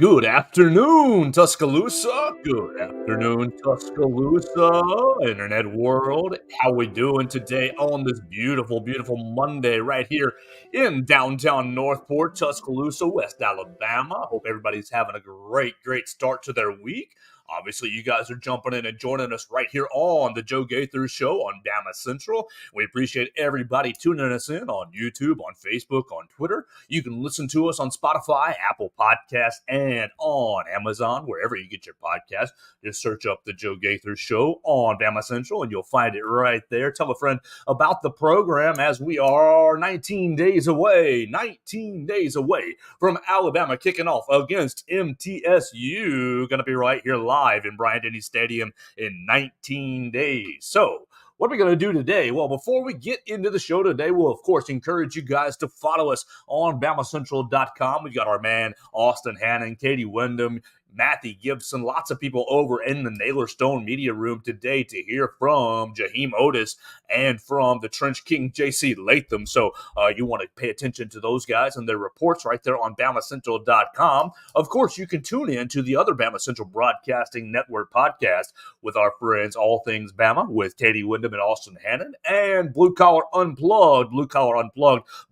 Good afternoon, Tuscaloosa. Good afternoon, Tuscaloosa, internet world. How we doing today on this beautiful, beautiful Monday right here in downtown Northport, Tuscaloosa, West Alabama? Hope everybody's having a great, great start to their week. Obviously, you guys are jumping in and joining us right here on the Joe Gaither Show on BamaCentral. We appreciate everybody tuning us in on YouTube, on Facebook, on Twitter. You can listen to us on Spotify, Apple Podcasts, and on Amazon, wherever you get your podcast. Just search up the Joe Gaither Show on BamaCentral, and you'll find it right there. Tell a friend about the program as we are 19 days away from Alabama kicking off against MTSU. Going to be right here live in Bryant-Denny Stadium in 19 days. So, what are we going to do today? Well, before we get into the show today, we'll, of course, encourage you guys to follow us on BamaCentral.com. We've got our man, Austin Hannon, Katie Wyndham, Matthew Gibson, lots of people over in the Naylor Stone media room today to hear from Jaheim Otis and from the Trench King, J.C. Latham. So you want to pay attention to those guys and their reports right there on BamaCentral.com. Of course, you can tune in to the other Bama Central Broadcasting Network podcast with our friends All Things Bama with Katie Wyndham and Austin Hannon, and Blue Collar Unplugged,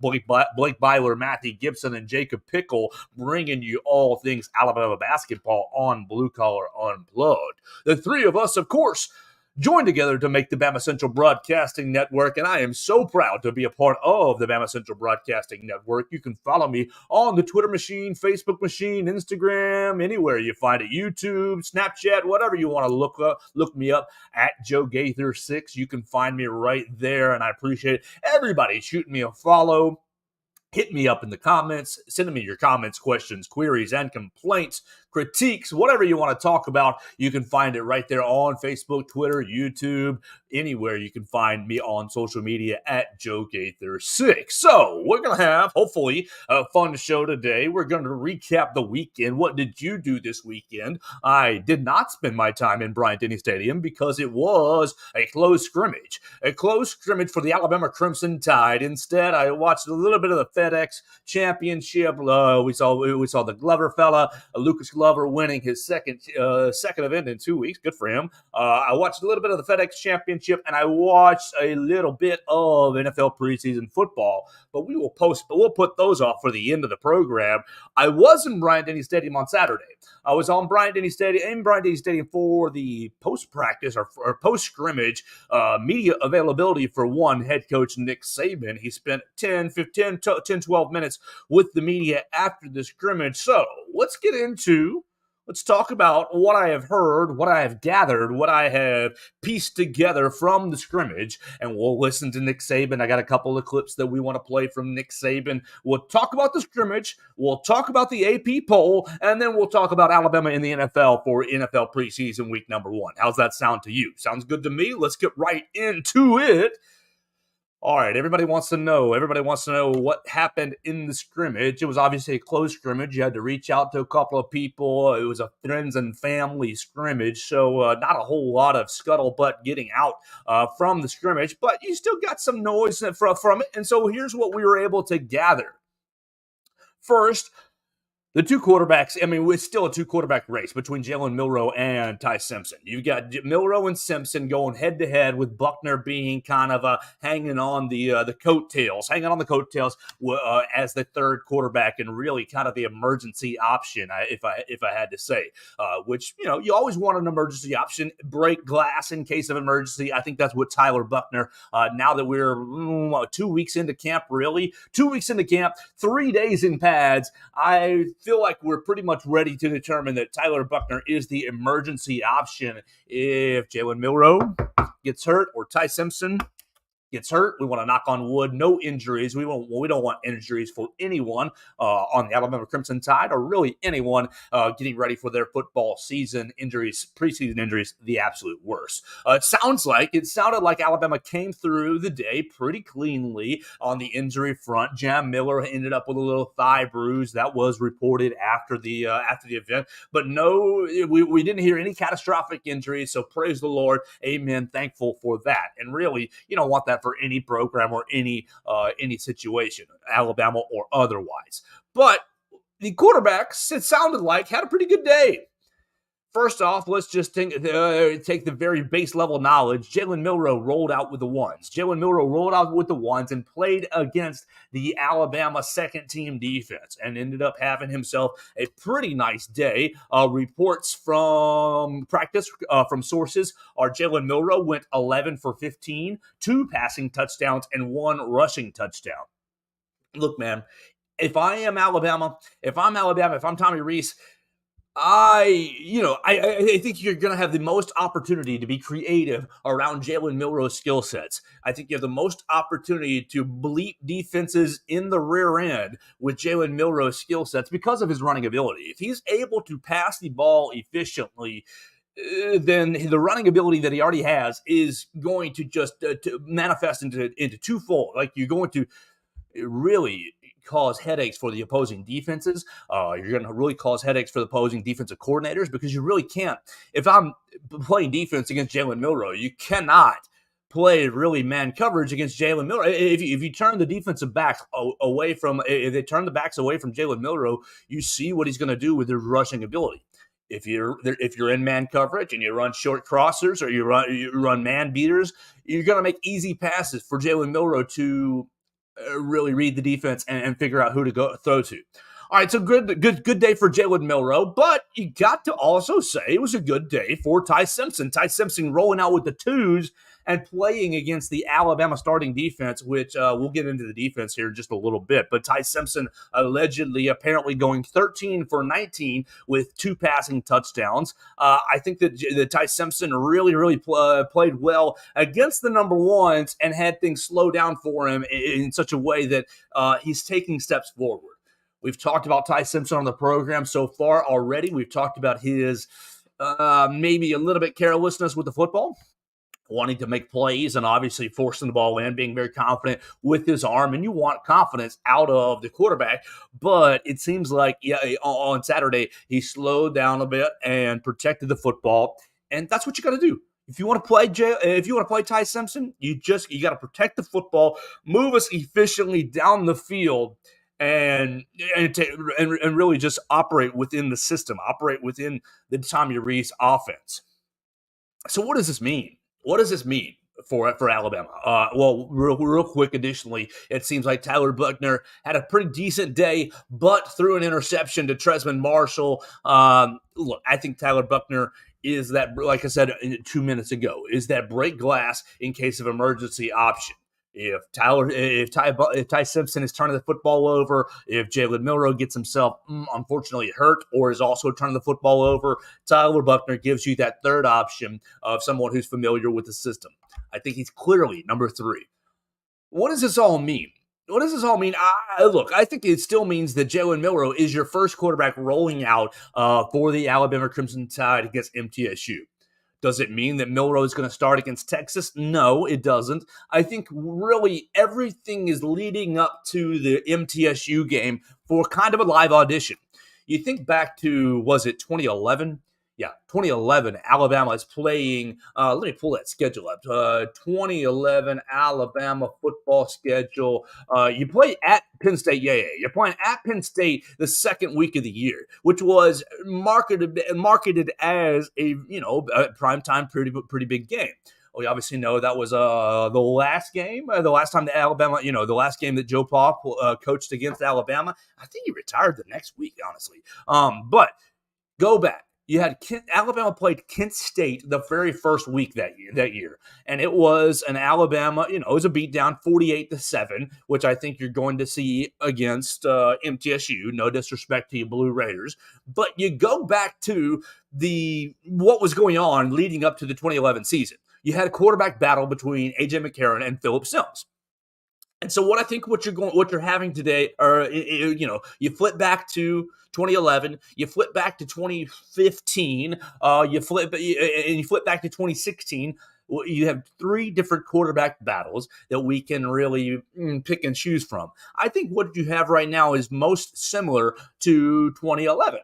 Blake Byler, Matthew Gibson, and Jacob Pickle bringing you all things Alabama basketball on Blue Collar Unplugged. The three of us, of course, joined together to make the Bama Central Broadcasting Network, and I am so proud to be a part of the Bama Central Broadcasting Network. You can follow me on the Twitter machine, Facebook machine, Instagram, anywhere you find it, YouTube, Snapchat, whatever you want to look me up at Joe Gaither 6. You can find me right there, and I appreciate everybody shooting me a follow. Hit me up in the comments, send me your comments, questions, queries, and complaints, critiques, whatever you want to talk about. You can find it right there on Facebook, Twitter, YouTube, anywhere you can find me on social media at Joe Gaither 6. So we're going to have, hopefully, a fun show today. We're going to recap the weekend. What did you do this weekend? I did not spend my time in Bryant-Denny Stadium because it was a close scrimmage for the Alabama Crimson Tide. Instead, I watched a little bit of the FedEx Championship. We saw the Glover fella, Lucas Glover, winning his second event in 2 weeks. Good for him. I watched a little bit of the FedEx Championship, and I watched a little bit of NFL preseason football. But we'll put those off for the end of the program. I was in Bryant-Denny Stadium on Saturday. I was in Bryant-Denny Stadium for the post-practice or post-scrimmage media availability for one head coach, Nick Saban. He spent 12 minutes with the media after the scrimmage. So let's talk about what I have heard, what I have gathered, what I have pieced together from the scrimmage, and we'll listen to Nick Saban. I got a couple of clips that we want to play from Nick Saban. We'll talk about the scrimmage, we'll talk about the AP poll, and then we'll talk about Alabama in the NFL for NFL preseason week number 1. How's that sound to you? Sounds good to me. Let's get right into it. All right, everybody wants to know what happened in the scrimmage. It was obviously a close scrimmage. You had to reach out to a couple of people. It was a friends and family scrimmage, so not a whole lot of scuttlebutt getting out from the scrimmage, but you still got some noise from it. And so here's what we were able to gather. First, the two quarterbacks, it's still a two-quarterback race between Jalen Milroe and Ty Simpson. You've got Milroe and Simpson going head-to-head, with Buckner being kind of hanging on the coattails as the third quarterback, and really kind of the emergency option, if I had to say, which, you always want an emergency option, break glass in case of emergency. I think that's what Tyler Buckner, now that we're 2 weeks into camp, 3 days in pads, I feel like we're pretty much ready to determine that Tyler Buckner is the emergency option if Jalen Milroe gets hurt or Ty Simpson gets hurt. We want to knock on wood, no injuries. We don't want injuries for anyone on the Alabama Crimson Tide, or really anyone getting ready for their football season. Preseason injuries, the absolute worst. It sounded like Alabama came through the day pretty cleanly on the injury front. Jam Miller ended up with a little thigh bruise that was reported after the event, but no, we didn't hear any catastrophic injuries. So praise the Lord, amen. Thankful for that. And really, you don't want that for any program or any situation, Alabama or otherwise. But the quarterbacks, it sounded like, had a pretty good day. First off, let's just take the very base level knowledge. Jalen Milroe rolled out with the ones. Jalen Milroe rolled out with the ones and played against the Alabama second team defense and ended up having himself a pretty nice day. Reports from practice from sources are Jalen Milroe went 11 for 15, 2 passing touchdowns, and 1 rushing touchdown. Look, man, if I'm Alabama, if I'm Tommy Rees, I think you're going to have the most opportunity to be creative around Jalen Milroe's skill sets. I think you have the most opportunity to bleep defenses in the rear end with Jalen Milroe's skill sets because of his running ability. If he's able to pass the ball efficiently, then the running ability that he already has is going to just to manifest into twofold. Like, you're going to really cause headaches for the opposing defenses. You're going to really cause headaches for the opposing defensive coordinators, because you really can't. If I'm playing defense against Jalen Milroe, you cannot play really man coverage against Jalen Milroe. If you turn the defensive backs away from, if they turn the backs away from Jalen Milroe, you see what he's going to do with his rushing ability. If you're in man coverage and you run short crossers, or you run man beaters, you're going to make easy passes for Jalen Milroe to really read the defense and figure out who to go throw to. All right, so good day for Jalen Milroe, but you got to also say it was a good day for Ty Simpson. Ty Simpson rolling out with the twos and playing against the Alabama starting defense, which we'll get into the defense here in just a little bit. But Ty Simpson apparently going 13 for 19 with 2 passing touchdowns. I think that Ty Simpson really played well against the number ones and had things slow down for him in such a way that he's taking steps forward. We've talked about Ty Simpson on the program so far already. We've talked about his maybe a little bit carelessness with the football, wanting to make plays and obviously forcing the ball in, being very confident with his arm. And you want confidence out of the quarterback. But it seems like on Saturday, he slowed down a bit and protected the football. And that's what you got to do. If you want to play Ty Simpson, you got to protect the football, move us efficiently down the field, and really just operate within the system, operate within the Tommy Rees offense. So what does this mean? What does this mean for Alabama? Well, real quick, additionally, it seems like Tyler Buchner had a pretty decent day, but threw an interception to Tresman Marshall. Look, I think Tyler Buchner is that, like I said 2 minutes ago, is that break glass in case of emergency option. If Ty Simpson is turning the football over, if Jalen Milroe gets himself unfortunately hurt or is also turning the football over, Tyler Buchner gives you that third option of someone who's familiar with the system. I think he's clearly number 3. What does this all mean? What does this all mean? Look, I think it still means that Jalen Milroe is your first quarterback rolling out for the Alabama Crimson Tide against MTSU. Does it mean that Milroe is going to start against Texas? No, it doesn't. I think really everything is leading up to the MTSU game for kind of a live audition. You think back to, was it 2011? Yeah, 2011, Alabama is playing, let me pull that schedule up. 2011 Alabama football schedule. You play at Penn State. Yeah. You're playing at Penn State the second week of the year, which was marketed as a primetime pretty big game. We obviously know that was the last game, the last time that Alabama, the last game that Joe Pa coached against Alabama. I think he retired the next week, honestly. But go back. You had Alabama played Kent State the very first week that year, and it was an Alabama. It was a beatdown, 48-7, which I think you're going to see against MTSU. No disrespect to you Blue Raiders, but you go back to what was going on leading up to the 2011 season. You had a quarterback battle between A.J. McCarron and Phillip Sims. And so what you're having today, or you flip back to 2011, you flip back to 2015, you flip back to 2016. You have 3 different quarterback battles that we can really pick and choose from. I think what you have right now is most similar to 2011.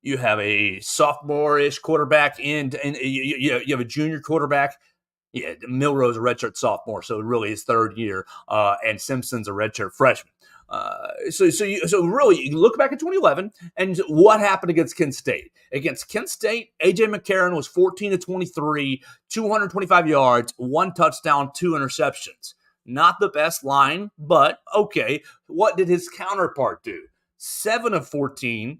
You have a sophomore-ish quarterback and you have a junior quarterback Yeah, Milroe's a redshirt sophomore, so really his third year, and Simpson's a redshirt freshman. So really, you look back at 2011 and what happened against Kent State. Against Kent State, AJ McCarron was 14 to 23, 225 yards, one touchdown, two interceptions. Not the best line, but okay. What did his counterpart do? 7 of 14,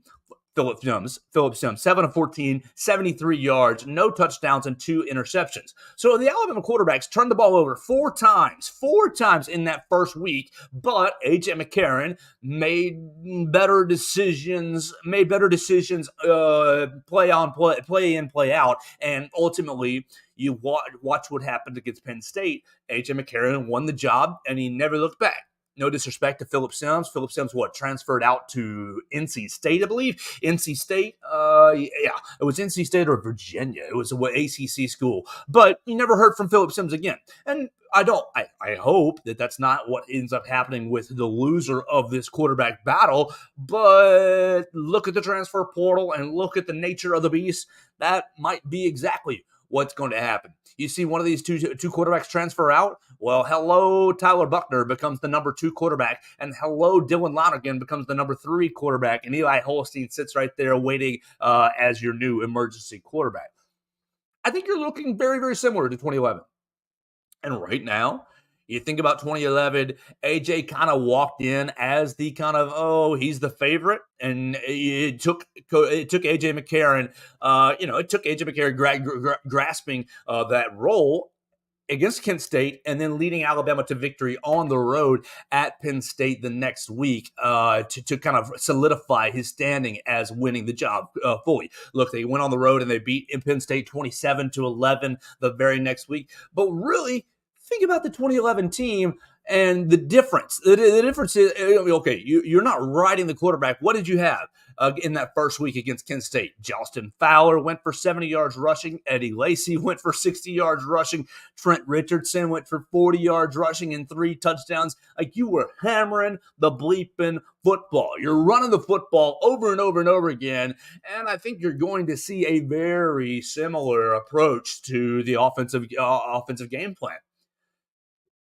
Philip Sims, 7 of 14, 73 yards, no touchdowns, and two interceptions. So the Alabama quarterbacks turned the ball over four times in that first week, but A.J. McCarron made better decisions, play in, play out, and ultimately you watch what happened against Penn State. A.J. McCarron won the job, and he never looked back. No disrespect to Philip Sims. Philip Sims, transferred out to NC State, I believe. NC State, yeah, it was NC State or Virginia. It was an ACC school. But you never heard from Philip Sims again. And I hope that that's not what ends up happening with the loser of this quarterback battle. But look at the transfer portal and look at the nature of the beast. That might be exactly what's going to happen. You see one of these two quarterbacks transfer out. Well, hello, Tyler Buckner becomes the number 2 quarterback, and hello, Dylan Lonergan becomes the number 3 quarterback, and Eli Holstein sits right there waiting as your new emergency quarterback. I think you're looking very, very similar to 2011. And right now, you think about 2011, AJ kind of walked in as the kind of, he's the favorite. And it took AJ McCarron, grasping that role against Kent State and then leading Alabama to victory on the road at Penn State the next week to kind of solidify his standing as winning the job fully. Look, they went on the road and they beat Penn State 27-11 the very next week. But really, think about the 2011 team and the difference. The difference is, okay, you're not riding the quarterback. What did you have in that first week against Kent State? Justin Fowler went for 70 yards rushing. Eddie Lacy went for 60 yards rushing. Trent Richardson went for 40 yards rushing and 3 touchdowns. Like, you were hammering the bleeping football. You're running the football over and over and over again. And I think you're going to see a very similar approach to the offensive game plan.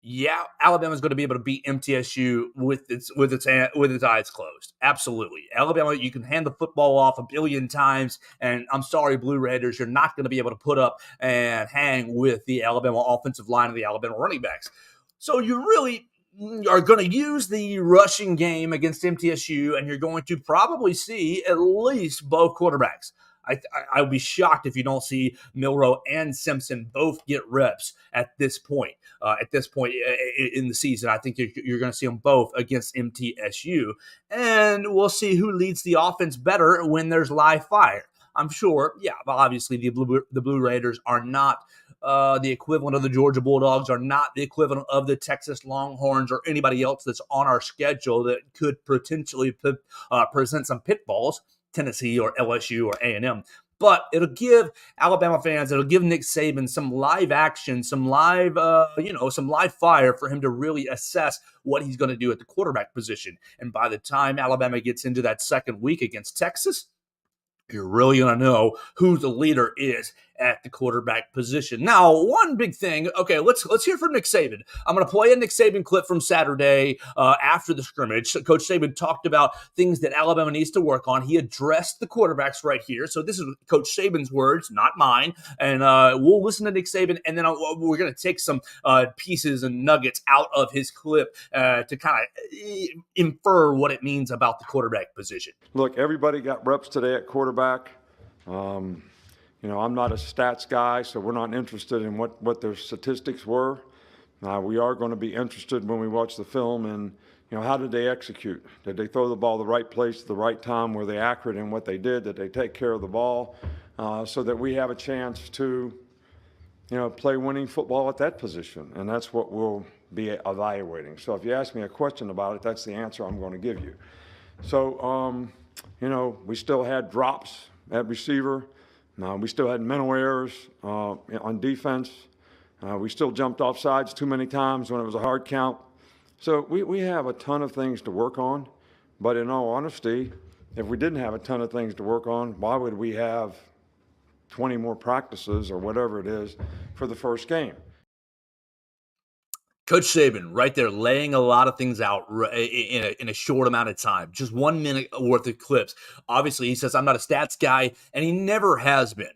Yeah, Alabama's going to be able to beat MTSU with its eyes closed. Absolutely. Alabama, you can hand the football off a billion times, and I'm sorry, Blue Raiders, you're not going to be able to put up and hang with the Alabama offensive line and the Alabama running backs. So you really are going to use the rushing game against MTSU, and you're going to probably see at least both quarterbacks. I would be shocked if you don't see Milroe and Simpson both get reps at this point. In the season, I think you're going to see them both against MTSU, and we'll see who leads the offense better when there's live fire. I'm sure, yeah, but obviously the Blue Raiders are not the equivalent of the Georgia Bulldogs, are not the equivalent of the Texas Longhorns or anybody else that's on our schedule that could potentially present some pitfalls. Tennessee or LSU or A&M. But it'll give Alabama fans, it'll give Nick Saban some live action, some live fire for him to really assess what he's going to do at the quarterback position. And by the time Alabama gets into that second week against Texas, you're really going to know who the leader is at the quarterback position. Now, one big thing. Okay, let's hear from Nick Saban. I'm going to play a Nick Saban clip from Saturday after the scrimmage. So Coach Saban talked about things that Alabama needs to work on. He addressed the quarterbacks right here. So this is Coach Saban's words, not mine. And we'll listen to Nick Saban, and then we're going to take some pieces and nuggets out of his clip to kind of infer what it means about the quarterback position. Look, everybody got reps today at quarterback. I'm not a stats guy, so we're not interested in what their statistics were. We are going to be interested when we watch the film in, how did they execute? Did they throw the ball the right place at the right time? Were they accurate in what they did? Did they take care of the ball so that we have a chance to, play winning football at that position? And that's what we'll be evaluating. So if you ask me a question about it, that's the answer I'm going to give you. So, we still had drops at receiver. We still had mental errors on defense. We still jumped off sides too many times when it was a hard count. So we have a ton of things to work on. But in all honesty, if we didn't have a ton of things to work on, why would we have 20 more practices or whatever it is for the first game? Coach Saban, right there, laying a lot of things out in a short amount of time, just 1 minute worth of clips. Obviously, he says, I'm not a stats guy, and he never has been.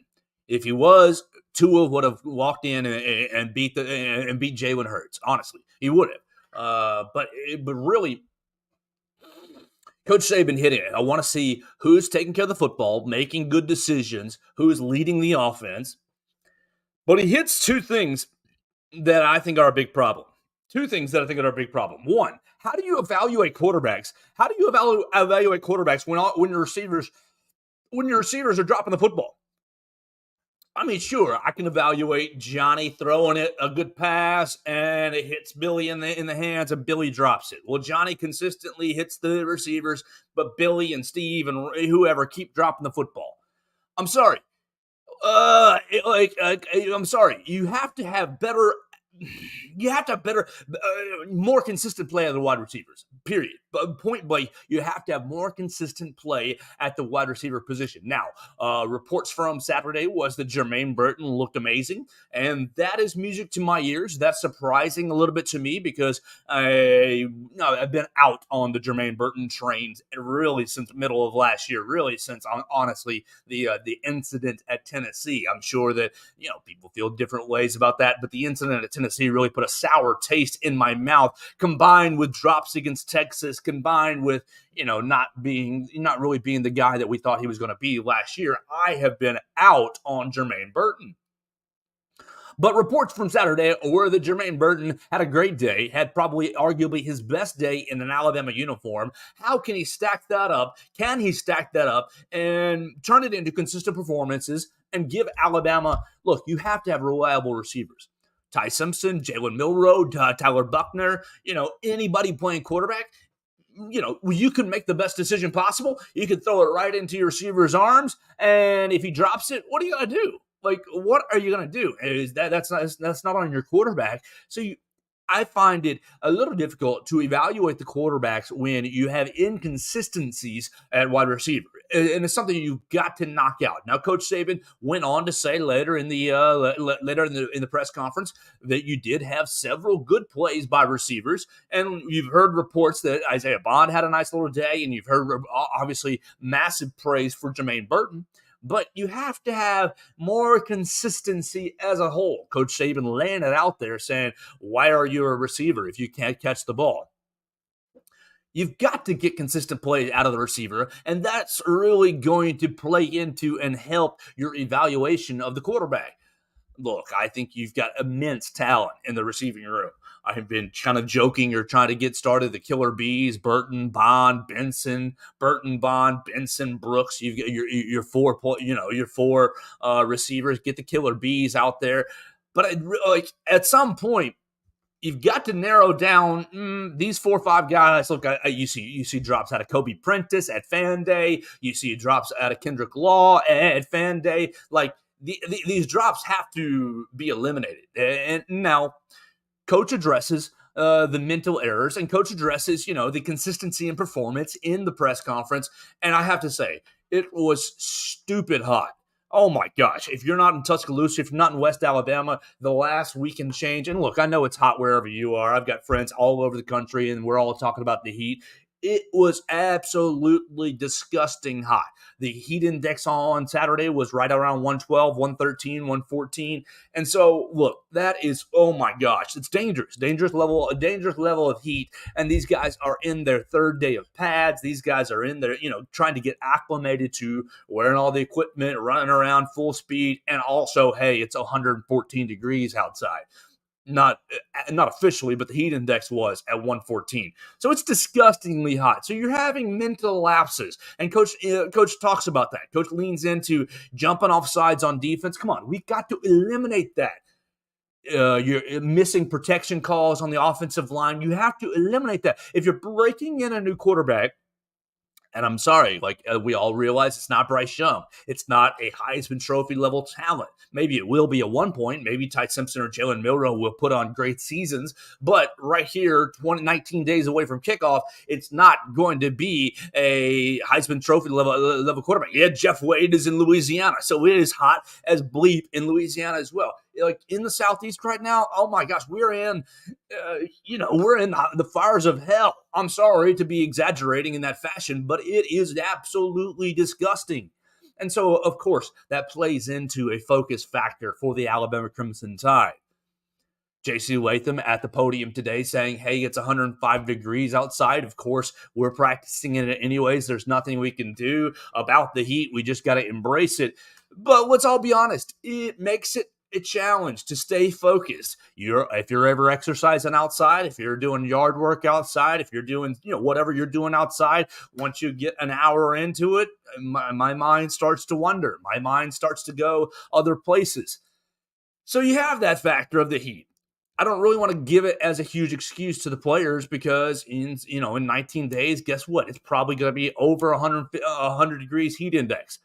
If he was, Tua would have walked in and beat Jalen Hurts. Honestly, he would have. But really, Coach Saban hitting it. I want to see who's taking care of the football, making good decisions, who's leading the offense. But he hits two things that I think are a big problem. Two things that I think are a big problem. One, how do you evaluate quarterbacks? How do you evaluate quarterbacks when your receivers are dropping the football? I mean, sure, I can evaluate Johnny throwing it a good pass and it hits Billy in the hands and Billy drops it. Well, Johnny consistently hits the receivers, but Billy and Steve and whoever keep dropping the football. I'm sorry. I'm sorry. You have to have better. You have to have better, more consistent play of the wide receivers. Period. But point blank, you have to have more consistent play at the wide receiver position. Now, reports from Saturday was that Jermaine Burton looked amazing, and that is music to my ears. That's surprising a little bit to me because I've been out on the Jermaine Burton trains really since the middle of last year. Really since honestly the incident at Tennessee. I'm sure that people feel different ways about that, but the incident at Tennessee really put a sour taste in my mouth, combined with drops against Texas, combined with not really being the guy that we thought he was going to be last year. I have been out on Jermaine Burton. But reports from Saturday were that Jermaine Burton had a great day, had probably arguably his best day in an Alabama uniform. How can he stack that up? Can he stack that up and turn it into consistent performances and give Alabama, look, you have to have reliable receivers. Ty Simpson, Jalen Milroe, Tyler Buckner, anybody playing quarterback, you can make the best decision possible. You can throw it right into your receiver's arms, and if he drops it, what are you going to do? Like, what are you going to do? That's not on your quarterback. So I find it a little difficult to evaluate the quarterbacks when you have inconsistencies at wide receiver, and it's something you've got to knock out. Now, Coach Saban went on to say later in the press conference that you did have several good plays by receivers, and you've heard reports that Isaiah Bond had a nice little day, and you've heard obviously massive praise for Jermaine Burton. But you have to have more consistency as a whole. Coach Saban laying it out there saying, why are you a receiver if you can't catch the ball? You've got to get consistent play out of the receiver, and that's really going to play into and help your evaluation of the quarterback. Look, I think you've got immense talent in the receiving room. I have been kind of joking or trying to get started the killer bees: Burton, Bond, Benson, Brooks. You've got your four receivers. Get the killer bees out there. But at some point, you've got to narrow down these 4 or 5 guys. Look, you see drops out of Kobe Prentice at Fan Day. You see drops out of Kendrick Law at Fan Day. Like, these drops have to be eliminated. And now, Coach addresses the mental errors, and Coach addresses, the consistency and performance in the press conference. And I have to say, it was stupid hot. Oh my gosh. If you're not in Tuscaloosa, if you're not in West Alabama, the last weekend change, and look, I know it's hot wherever you are. I've got friends all over the country, and we're all talking about the heat. It was absolutely disgusting hot. The heat index on Saturday was right around 112, 113, 114. And so, look, that is, oh my gosh, it's dangerous. A dangerous level of heat. And these guys are in their third day of pads. These guys are in there, trying to get acclimated to wearing all the equipment, running around full speed. And also, hey, it's 114 degrees outside. Not officially, but the heat index was at 114. So it's disgustingly hot. So you're having mental lapses. And Coach talks about that. Coach leans into jumping off sides on defense. Come on, we've got to eliminate that. You're missing protection calls on the offensive line. You have to eliminate that. If you're breaking in a new quarterback, and I'm sorry, we all realize it's not Bryce Young. It's not a Heisman Trophy level talent. Maybe it will be at one point. Maybe Ty Simpson or Jalen Milroe will put on great seasons. But right here, 19 days away from kickoff, it's not going to be a Heisman Trophy level quarterback. Yeah, Jeff Wade is in Louisiana, so it is hot as bleep in Louisiana as well. like in the Southeast right now, oh my gosh, we're in the fires of hell. I'm sorry to be exaggerating in that fashion, but it is absolutely disgusting. And so, of course, that plays into a focus factor for the Alabama Crimson Tide. JC Latham at the podium today saying, hey, it's 105 degrees outside. Of course, we're practicing in it anyways. There's nothing we can do about the heat. We just got to embrace it. But let's all be honest, it makes it a challenge to stay focused. If you're ever exercising outside, if you're doing yard work outside, if you're doing whatever you're doing outside, once you get an hour into it, my mind starts to wander. My mind starts to go other places. So you have that factor of the heat. I don't really want to give it as a huge excuse to the players because in 19 days, guess what? It's probably going to be over 100 degrees heat index.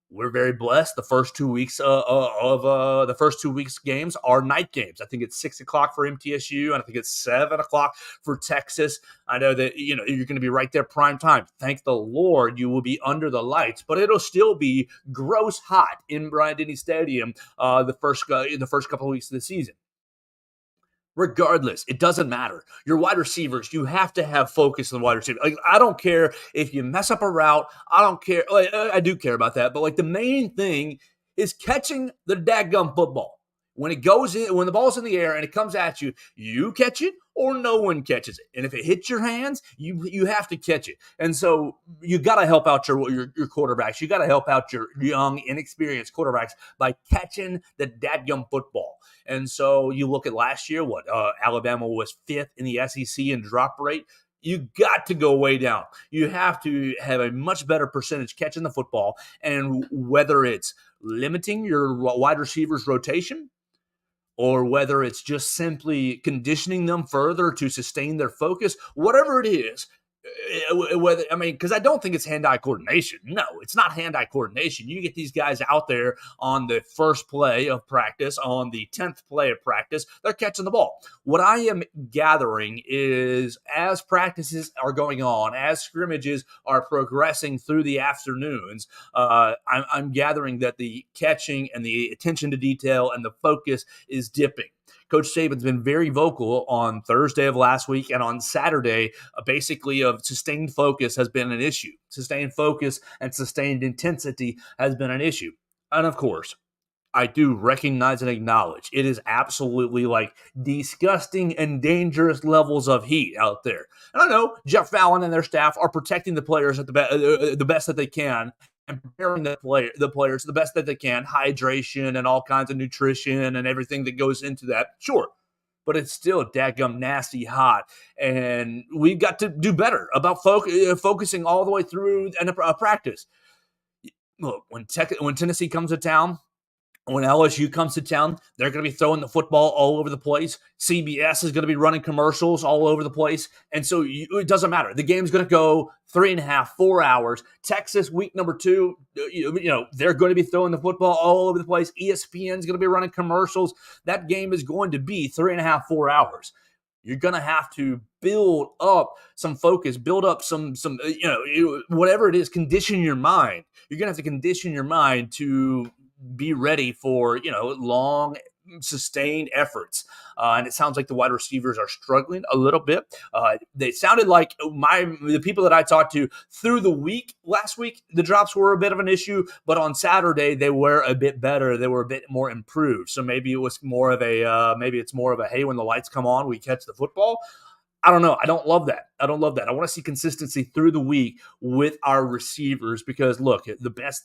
We're very blessed. The first 2 weeks the first 2 weeks games are night games. I think it's 6 o'clock for MTSU, and I think it's 7 o'clock for Texas. I know that you're going to be right there prime time. Thank the Lord you will be under the lights, but it'll still be gross hot in Bryant-Denny Stadium the first couple of weeks of the season. Regardless, it doesn't matter. Your wide receivers, you have to have focus on the wide receiver. Like, I don't care if you mess up a route. I don't care. Like, I do care about that. But like the main thing is catching the dadgum football. When it goes in, when the ball's in the air and it comes at you, you catch it or no one catches it. And if it hits your hands, you have to catch it. And so you got to help out your quarterbacks. You got to help out your young, inexperienced quarterbacks by catching the dadgum football. And so you look at last year, Alabama was 5th in the SEC in drop rate. You got to go way down. You have to have a much better percentage catching the football. And whether it's limiting your wide receivers rotation, or whether it's just simply conditioning them further to sustain their focus, whatever it is, because I don't think it's hand-eye coordination. No, it's not hand-eye coordination. You get these guys out there on the first play of practice, on the 10th play of practice, they're catching the ball. What I am gathering is as practices are going on, as scrimmages are progressing through the afternoons, I'm gathering that the catching and the attention to detail and the focus is dipping. Coach Saban's been very vocal on Thursday of last week and on Saturday, basically of sustained focus has been an issue. Sustained focus and sustained intensity has been an issue. And of course, I do recognize and acknowledge it is absolutely like disgusting and dangerous levels of heat out there. And I know Jeff Fallon and their staff are protecting the players at the best that they can and preparing the players the best that they can, hydration and all kinds of nutrition and everything that goes into that. Sure. But it's still dadgum nasty hot. And we've got to do better about focusing all the way through a practice. Look, when Tennessee comes to town, when LSU comes to town, they're going to be throwing the football all over the place. CBS is going to be running commercials all over the place. And so it doesn't matter. The game's going to go 3.5, 4 hours. Texas, week number 2, they're going to be throwing the football all over the place. ESPN's going to be running commercials. That game is going to be 3.5, 4 hours. You're going to have to build up some focus, build up some whatever it is, condition your mind. You're going to have to condition your mind to be ready for, long, sustained efforts. And it sounds like the wide receivers are struggling a little bit. They sounded like the people that I talked to through the week, last week, the drops were a bit of an issue, but on Saturday, they were a bit better. They were a bit more improved. So maybe it was more of a, hey, when the lights come on, we catch the football. I don't know. I don't love that. I want to see consistency through the week with our receivers because, look, the best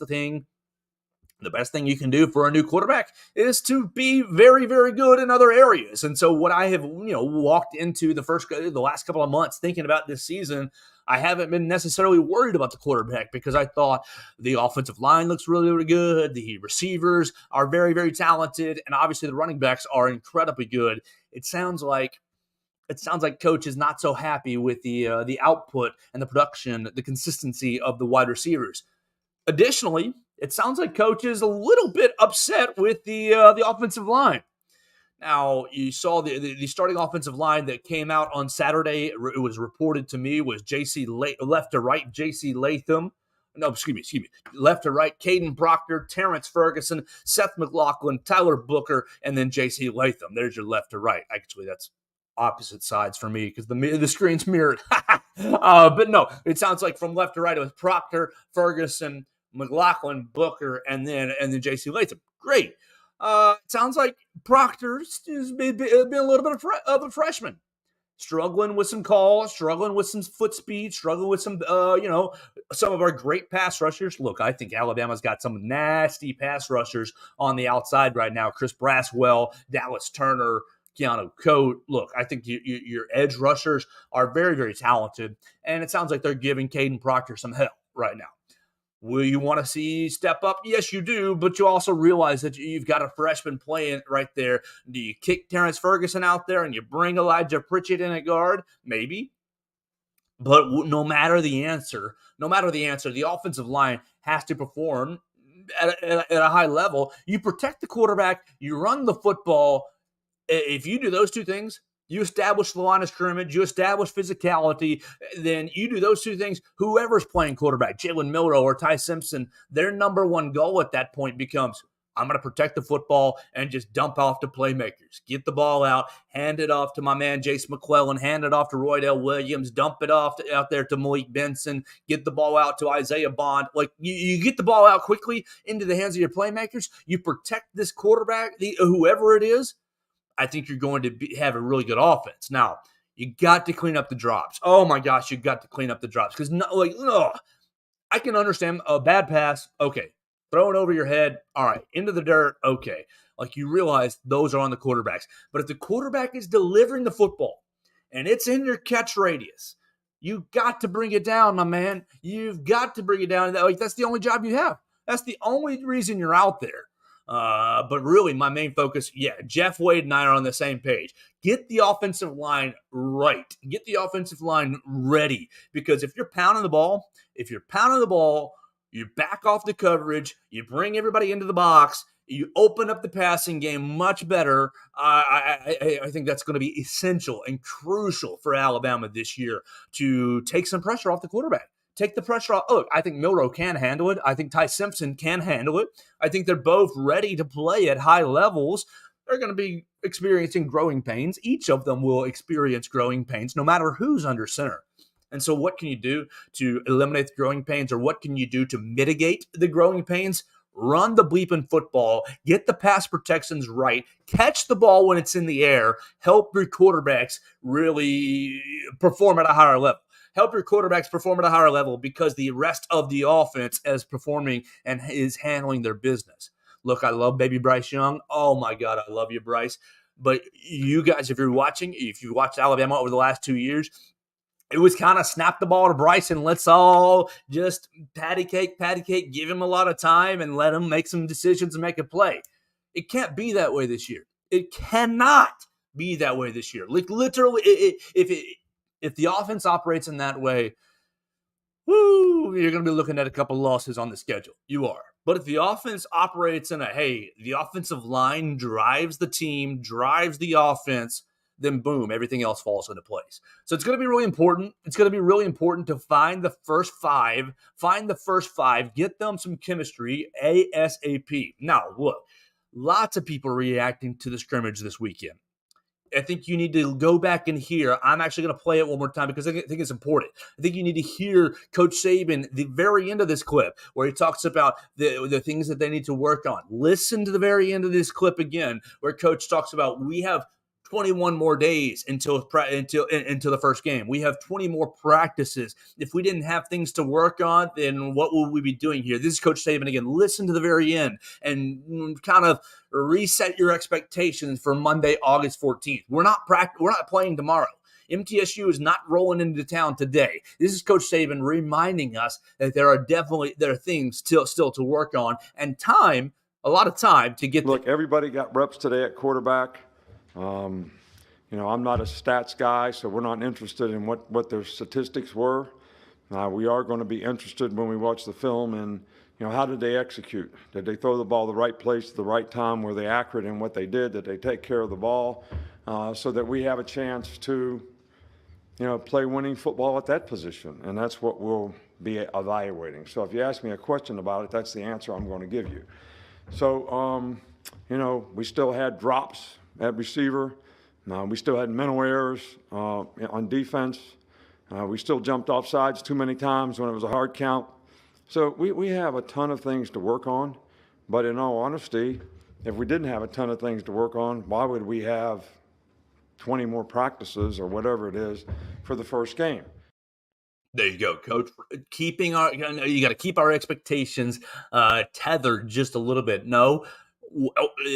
thing you can do for a new quarterback is to be very, very good in other areas. And so what I have, walked into the last couple of months thinking about this season, I haven't been necessarily worried about the quarterback because I thought the offensive line looks really, really good. The receivers are very, very talented. And obviously the running backs are incredibly good. It sounds like Coach is not so happy with the output and the production, the consistency of the wide receivers. Additionally, it sounds like Coach is a little bit upset with the offensive line. Now, you saw the starting offensive line that came out on Saturday. It was reported to me was left to right, JC Latham. no, excuse me, left to right, Caden Proctor, Terrence Ferguson, Seth McLaughlin, Tyler Booker, and then J.C. Latham. There's your left to right. Actually, that's opposite sides for me because the screen's mirrored. But no, it sounds like from left to right it was Proctor, Ferguson, McLaughlin, Booker, and then J.C. Latham. Great. Sounds like Proctor's been a little bit of a freshman. Struggling with some calls, struggling with some foot speed, struggling with some, some of our great pass rushers. Look, I think Alabama's got some nasty pass rushers on the outside right now. Chris Braswell, Dallas Turner, Keanu Coate. Look, I think your edge rushers are very, very talented, and it sounds like they're giving Caden Proctor some help right now. Will you want to see step up? Yes, you do, but you also realize that you've got a freshman playing right there. Do you kick Terrence Ferguson out there and you bring Elijah Pritchett in at guard? Maybe. But no matter the answer, the offensive line has to perform at a high level. You protect the quarterback, you run the football. If you do those two things, you establish the line of scrimmage, you establish physicality, then you do those two things. Whoever's playing quarterback, Jalen Milroe or Ty Simpson, their number one goal at that point becomes, I'm going to protect the football and just dump off to playmakers. Get the ball out, hand it off to my man Jace McClellan, hand it off to Roydell Williams, dump it off out there to Malik Benson, get the ball out to Isaiah Bond. Like you get the ball out quickly into the hands of your playmakers. You protect this quarterback, whoever it is. I think you're going to have a really good offense. Now, you got to clean up the drops. Oh my gosh, you got to clean up the drops because I can understand a bad pass. Okay, throw it over your head. All right, into the dirt. Okay, like you realize those are on the quarterbacks. But if the quarterback is delivering the football and it's in your catch radius, you got to bring it down, my man. You've got to bring it down. Like that's the only job you have. That's the only reason you're out there. But really, my main focus, Jeff Wade and I are on the same page. Get the offensive line right. Get the offensive line ready. Because if you're pounding the ball, you back off the coverage, you bring everybody into the box, you open up the passing game much better. I think that's going to be essential and crucial for Alabama this year to take some pressure off the quarterback. Take the pressure off. Look, I think Milroe can handle it. I think Ty Simpson can handle it. I think they're both ready to play at high levels. They're going to be experiencing growing pains. Each of them will experience growing pains no matter who's under center. And so what can you do to eliminate the growing pains, or what can you do to mitigate the growing pains? Run the bleeping football, get the pass protections right, catch the ball when it's in the air, help your quarterbacks really perform at a higher level. Help your quarterbacks perform at a higher level because the rest of the offense is performing and is handling their business. Look, I love baby Bryce Young. Oh, my God, I love you, Bryce. But you guys, if you watched Alabama over the last 2 years, it was kind of snap the ball to Bryce and let's all just patty cake, give him a lot of time and let him make some decisions and make a play. It can't be that way this year. It cannot be that way this year. Like literally, if the offense operates in that way, you're going to be looking at a couple losses on the schedule. You are. But if the offense operates in the offensive line drives the team, drives the offense, then boom, everything else falls into place. So it's going to be really important. It's going to be really important to find the first five, get them some chemistry ASAP. Now, look, lots of people reacting to the scrimmage this weekend. I think you need to go back and hear. I'm actually going to play it one more time because I think it's important. I think you need to hear Coach Saban, the very end of this clip, where he talks about the things that they need to work on. Listen to the very end of this clip again, where Coach talks about we have 21 more days until the first game. We have 20 more practices. If we didn't have things to work on, then what would we be doing here? This is Coach Saban again. Listen to the very end and kind of reset your expectations for Monday, August 14th. We're not playing tomorrow. MTSU is not rolling into town today. This is Coach Saban reminding us that there are things still to work on and a lot of time to get. Look, everybody got reps today at quarterback. I'm not a stats guy, so we're not interested in what their statistics were. We are going to be interested when we watch the film and, how did they execute? Did they throw the ball the right place at the right time? Were they accurate in what they did? Did they take care of the ball? So that we have a chance to play winning football at that position. And that's what we'll be evaluating. So if you ask me a question about it, that's the answer I'm going to give you. So, we still had drops at receiver. We still had mental errors on defense. We still jumped off sides too many times when it was a hard count. So we have a ton of things to work on. But in all honesty, if we didn't have a ton of things to work on, why would we have 20 more practices or whatever it is for the first game? There you go, Coach. You got to keep our expectations tethered just a little bit. No,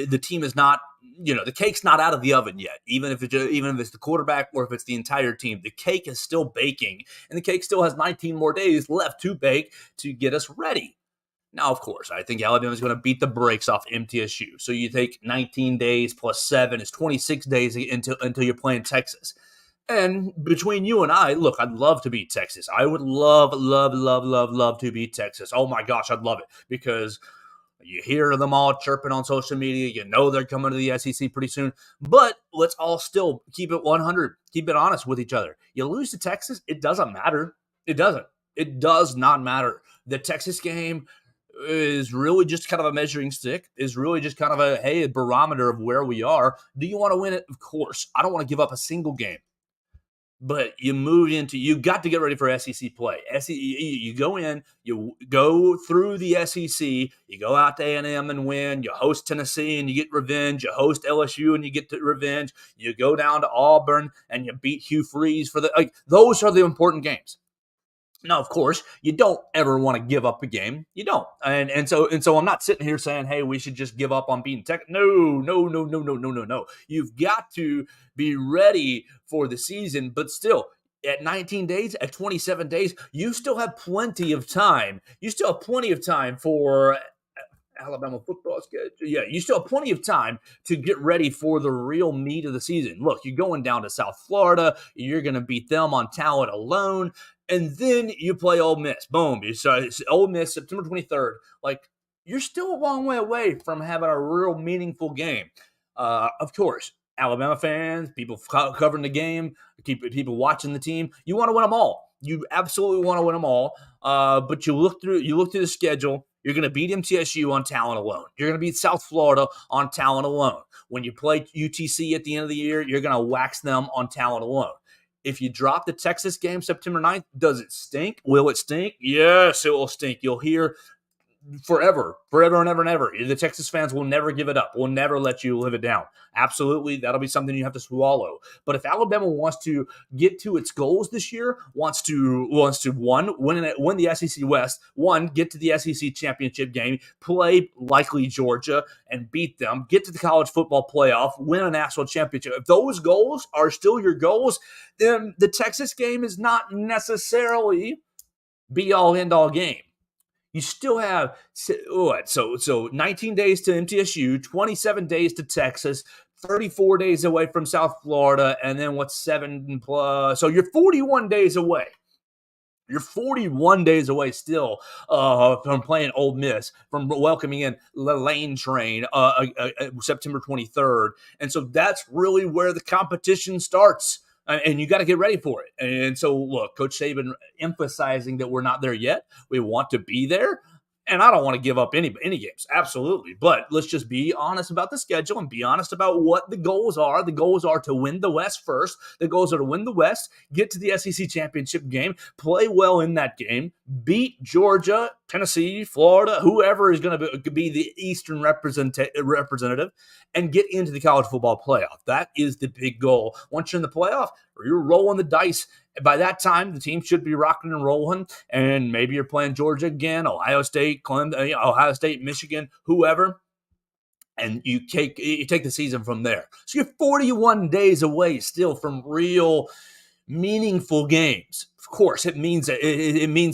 the team is not, the cake's not out of the oven yet. Even if it's the quarterback or if it's the entire team, the cake is still baking, and the cake still has 19 more days left to bake to get us ready. Now, of course, I think Alabama is going to beat the brakes off MTSU. So you take 19 days plus 7 is 26 days until you're playing Texas. And between you and I, look, I'd love to beat Texas. I would love to beat Texas. Oh my gosh, I'd love it because you hear them all chirping on social media. You know they're coming to the SEC pretty soon. But let's all still keep it 100, keep it honest with each other. You lose to Texas, it doesn't matter. It doesn't. It does not matter. The Texas game is really just kind of a measuring stick, is really just kind of a barometer of where we are. Do you want to win it? Of course. I don't want to give up a single game. But you got to get ready for SEC play. You go in, you go through the SEC, you go out to A&M and win, you host Tennessee and you get revenge, you host LSU and you get revenge, you go down to Auburn and you beat Hugh Freeze those are the important games. Now, of course, you don't ever want to give up a game. You don't. And so I'm not sitting here saying, hey, we should just give up on beating Tech. No. You've got to be ready for the season, but still, at 19 days, at 27 days, you still have plenty of time. You still have plenty of time for Alabama football schedule. Yeah, you still have plenty of time to get ready for the real meat of the season. Look, you're going down to South Florida. You're going to beat them on talent alone. And then you play Ole Miss. Boom. It's Ole Miss, September 23rd. You're still a long way away from having a real meaningful game. Of course, Alabama fans, people covering the game, people watching the team, you want to win them all. You absolutely want to win them all. But you look through the schedule. You're going to beat MTSU on talent alone. You're going to beat South Florida on talent alone. When you play UTC at the end of the year, you're going to wax them on talent alone. If you drop the Texas game September 9th, does it stink? Will it stink? Yes, it will stink. You'll hear forever and ever. The Texas fans will never give it up. Will never let you live it down. Absolutely, that'll be something you have to swallow. But if Alabama wants to get to its goals this year, wants to win the SEC West, get to the SEC championship game, play likely Georgia and beat them, get to the college football playoff, win a national championship. If those goals are still your goals, then the Texas game is not necessarily be all end all game. You still have 19 days to MTSU, 27 days to Texas, 34 days away from South Florida, and then 7 plus? So you're 41 days away. You're 41 days away still from playing Ole Miss, from welcoming in the Lane Train September 23rd. And so that's really where the competition starts. And you got to get ready for it. And so, look, Coach Saban emphasizing that we're not there yet. We want to be there. And I don't want to give up any games, absolutely. But let's just be honest about the schedule and be honest about what the goals are. The goals are to win the West first. The goals are to win the West, get to the SEC championship game, play well in that game, beat Georgia, Tennessee, Florida, whoever is going to be the Eastern representative, and get into the college football playoff. That is the big goal. Once you're in the playoff, you're rolling the dice. By that time, the team should be rocking and rolling, and maybe you're playing Georgia again, Ohio State, Michigan, whoever, and you take the season from there. So you're 41 days away still from real meaningful games. Of course, it means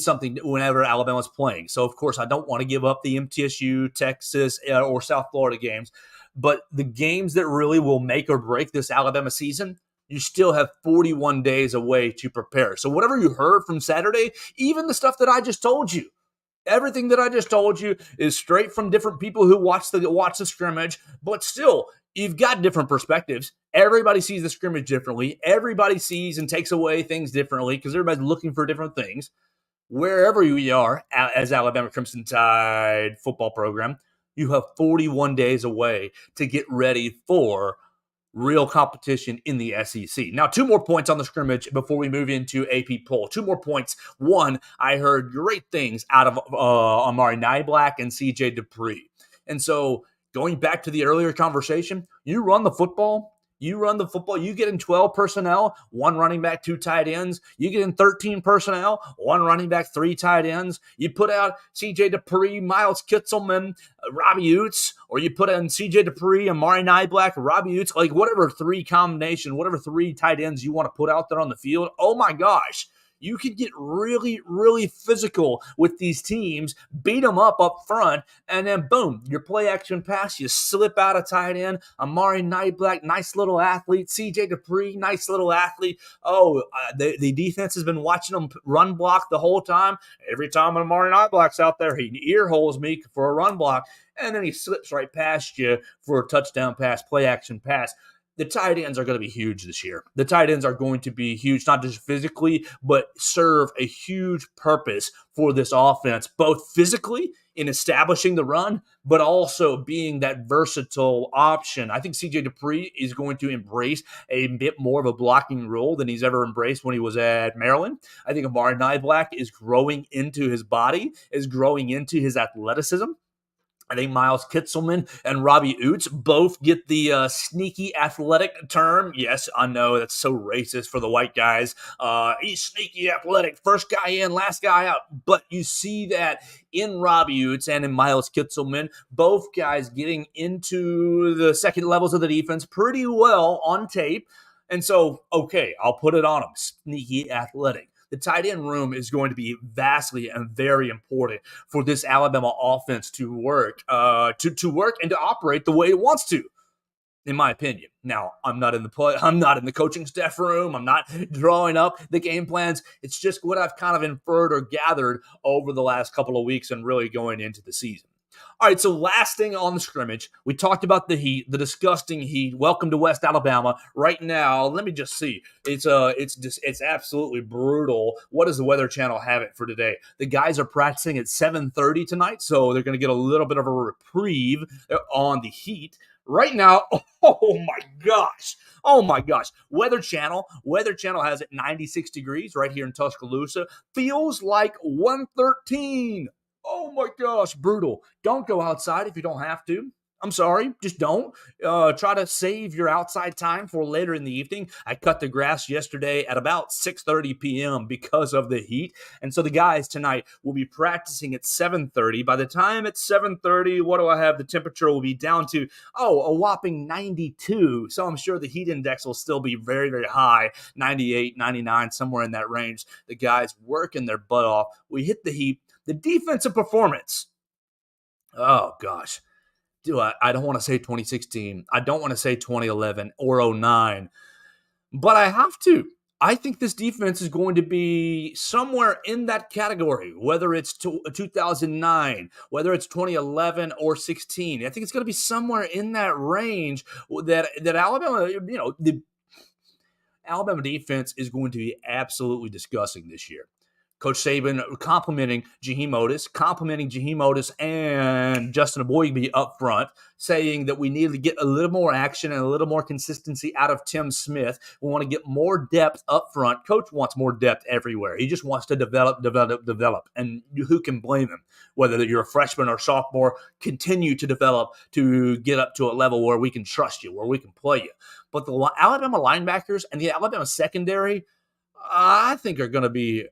something whenever Alabama's playing. So, of course, I don't want to give up the MTSU, Texas, or South Florida games, but the games that really will make or break this Alabama season, you still have 41 days away to prepare. So whatever you heard from Saturday, even the stuff that I just told you, Everything that I just told you is straight from different people who watch the scrimmage, but still, you've got different perspectives. Everybody sees the scrimmage differently. Everybody sees and takes away things differently because everybody's looking for different things. Wherever you are as Alabama Crimson Tide football program, you have 41 days away to get ready for real competition in the SEC. Now, 2 more points on the scrimmage before we move into AP poll. 2 more points. One, I heard great things out of Amari Niblack and CJ Dupree. And so going back to the earlier conversation, you run the football, you get in 12 personnel, 1 running back, 2 tight ends. You get in 13 personnel, 1 running back, 3 tight ends. You put out CJ Dupree, Miles Kitzelman, Robbie Utes, or you put in CJ Dupree, Amari Niblack, Robbie Utes, like whatever 3 tight ends you want to put out there on the field. Oh my gosh. You can get really, really physical with these teams, beat them up front, and then boom, your play action pass, you slip out a tight end. Amari Niblack, nice little athlete. CJ Dupree, nice little athlete. The defense has been watching them run block the whole time. Every time Amari Niblack's out there, he ear holes me for a run block, and then he slips right past you for a touchdown pass, play action pass. The tight ends are going to be huge this year. The tight ends are going to be huge, not just physically, but serve a huge purpose for this offense, both physically in establishing the run, but also being that versatile option. I think CJ Dupree is going to embrace a bit more of a blocking role than he's ever embraced when he was at Maryland. I think Amari Niblack is growing into his body, is growing into his athleticism. I think Miles Kitzelman and Robbie Utes both get the sneaky athletic term. Yes, I know that's so racist for the white guys. He's sneaky athletic, first guy in, last guy out. But you see that in Robbie Utes and in Miles Kitzelman, both guys getting into the second levels of the defense pretty well on tape. And so, okay, I'll put it on them. Sneaky athletic. The tight end room is going to be vastly and very important for this Alabama offense to work, to work and to operate the way it wants to, in my opinion. Now, I'm not in the coaching staff room. I'm not drawing up the game plans. It's just what I've kind of inferred or gathered over the last couple of weeks and really going into the season. All right, so last thing on the scrimmage, we talked about the heat, the disgusting heat. Welcome to West Alabama. Right now, let me just see. It's absolutely brutal. What does the Weather Channel have it for today? The guys are practicing at 7:30 tonight, so they're going to get a little bit of a reprieve on the heat. Right now, oh my gosh. Weather Channel has it 96 degrees right here in Tuscaloosa. Feels like 113. Oh my gosh, brutal. Don't go outside if you don't have to. I'm sorry, just don't. Try to save your outside time for later in the evening. I cut the grass yesterday at about 6:30 p.m. because of the heat. And so the guys tonight will be practicing at 7:30. By the time it's 7:30, what do I have? The temperature will be down to, a whopping 92. So I'm sure the heat index will still be very, very high, 98, 99, somewhere in that range. The guys working their butt off. We hit the heat. The defensive performance. Oh, gosh. I don't want to say 2016. I don't want to say 2011 or 09. But I have to. I think this defense is going to be somewhere in that category, whether it's 2009, whether it's 2011 or 16. I think it's going to be somewhere in that range that Alabama, the Alabama defense is going to be absolutely disgusting this year. Coach Saban complimenting Jaheim Otis and Justin Aboigbe up front, saying that we need to get a little more action and a little more consistency out of Tim Smith. We want to get more depth up front. Coach wants more depth everywhere. He just wants to develop. And who can blame him? Whether you're a freshman or sophomore, continue to develop to get up to a level where we can trust you, where we can play you. But the Alabama linebackers and the Alabama secondary, I think are going to be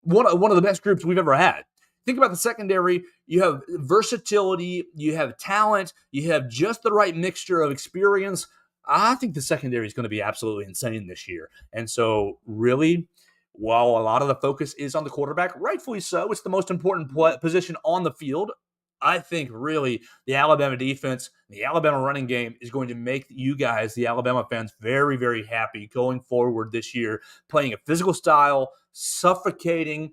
one of the best groups we've ever had. Think about the secondary. You have versatility, you have talent, you have just the right mixture of experience. I think the secondary is going to be absolutely insane this year. And so really, while a lot of the focus is on the quarterback, rightfully so, it's the most important position on the field. I think really the Alabama defense, the Alabama running game is going to make you guys, the Alabama fans, very, very happy going forward this year, playing a physical style, suffocating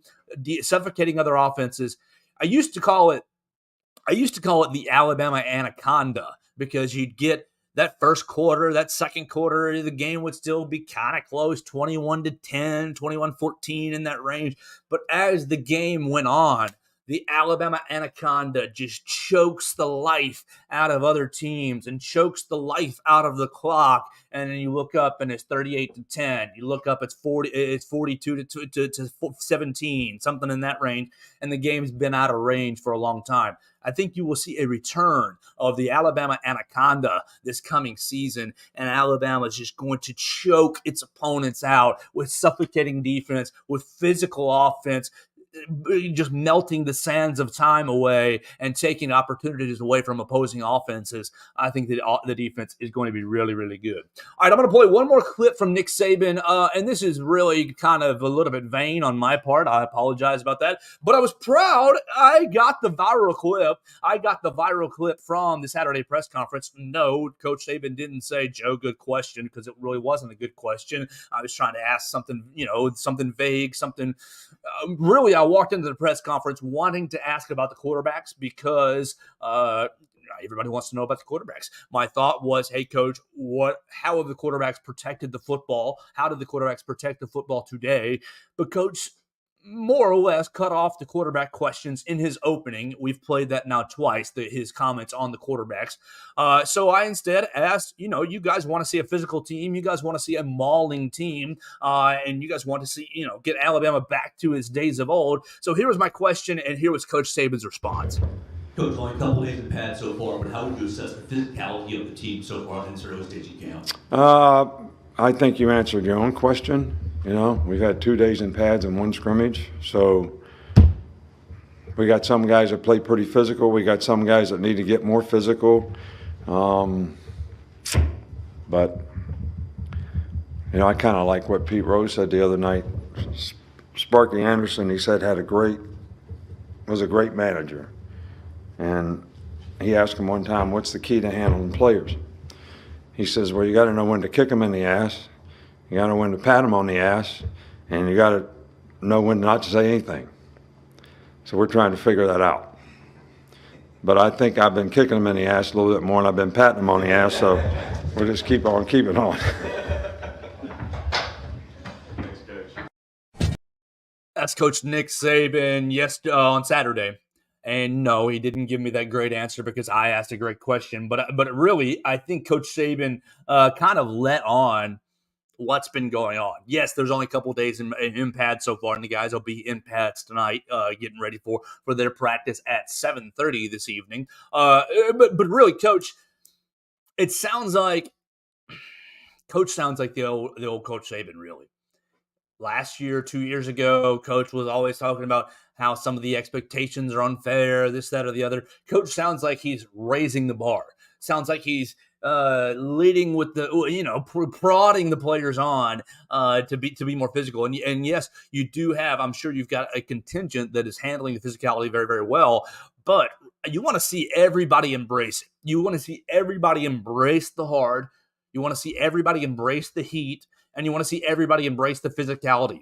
other offenses. I used to call it the Alabama Anaconda because you'd get that first quarter, that second quarter, the game would still be kind of close, 21-10, 21-14 in that range. But as the game went on, the Alabama Anaconda just chokes the life out of other teams and chokes the life out of the clock. And then you look up and it's 38-10. You look up, it's 42 to 17, something in that range. And the game's been out of range for a long time. I think you will see a return of the Alabama Anaconda this coming season, and Alabama is just going to choke its opponents out with suffocating defense, with physical offense, just melting the sands of time away and taking opportunities away from opposing offenses. I think that the defense is going to be really, really good. All right, I'm going to play one more clip from Nick Saban, and this is really kind of a little bit vain on my part. I apologize about that, but I was proud. I got the viral clip from the Saturday press conference. No, Coach Saban didn't say, "Joe, good question," because it really wasn't a good question. I was trying to ask something, something vague, something really. I walked into the press conference wanting to ask about the quarterbacks because everybody wants to know about the quarterbacks. My thought was, hey, Coach, how have the quarterbacks protected the football? How did the quarterbacks protect the football today? But Coach more or less cut off the quarterback questions in his opening. We've played that now twice, his comments on the quarterbacks. So I instead asked, you guys want to see a physical team. You guys want to see a mauling team. And you guys want to see, get Alabama back to its days of old. So here was my question, and here was Coach Saban's response. Coach, only a couple days in pad so far, but how would you assess the physicality of the team so far in this early stage of camp? I think you answered your own question. We've had 2 days in pads and 1 scrimmage. So we got some guys that play pretty physical. We got some guys that need to get more physical. But, I kind of like what Pete Rose said the other night. Sparky Anderson, he said, was a great manager. And he asked him one time, what's the key to handling players? He says, well, you got to know when to kick them in the ass. You got to know when to pat them on the ass, and you got to know when not to say anything. So we're trying to figure that out. But I think I've been kicking them in the ass a little bit more, and I've been patting them on the ass, so we'll just keep on keeping on. That's Coach Nick Saban on Saturday. And no, he didn't give me that great answer because I asked a great question. But really, I think Coach Saban kind of let on what's been going on. Yes, there's only a couple of days in pads so far, and the guys will be in pads tonight, getting ready for their practice at 7:30 this evening. But really, Coach, it sounds like Coach sounds like the old Coach Saban, really. Last year, 2 years ago, Coach was always talking about how some of the expectations are unfair, this, that, or the other. Coach sounds like he's raising the bar. Sounds like he's leading with the, prodding the players on to be more physical. And yes, you do have, I'm sure you've got a contingent that is handling the physicality very, very well. But you want to see everybody embrace it. You want to see everybody embrace the hard. You want to see everybody embrace the heat. And you want to see everybody embrace the physicality,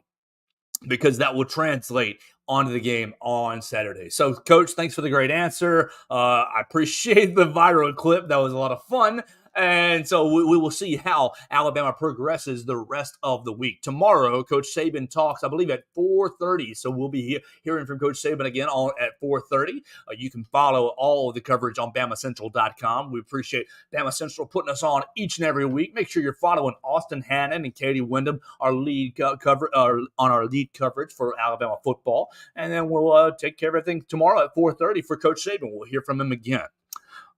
because that will translate onto the game on Saturday. So, Coach, thanks for the great answer. I appreciate the viral clip. That was a lot of fun. And so we will see how Alabama progresses the rest of the week. Tomorrow, Coach Saban talks, I believe, at 4:30. So we'll be hearing from Coach Saban again at 4:30. You can follow all of the coverage on BamaCentral.com. We appreciate BamaCentral putting us on each and every week. Make sure you're following Austin Hannon and Katie Wyndham, our lead on our lead coverage for Alabama football. And then we'll take care of everything tomorrow at 4:30 for Coach Saban. We'll hear from him again.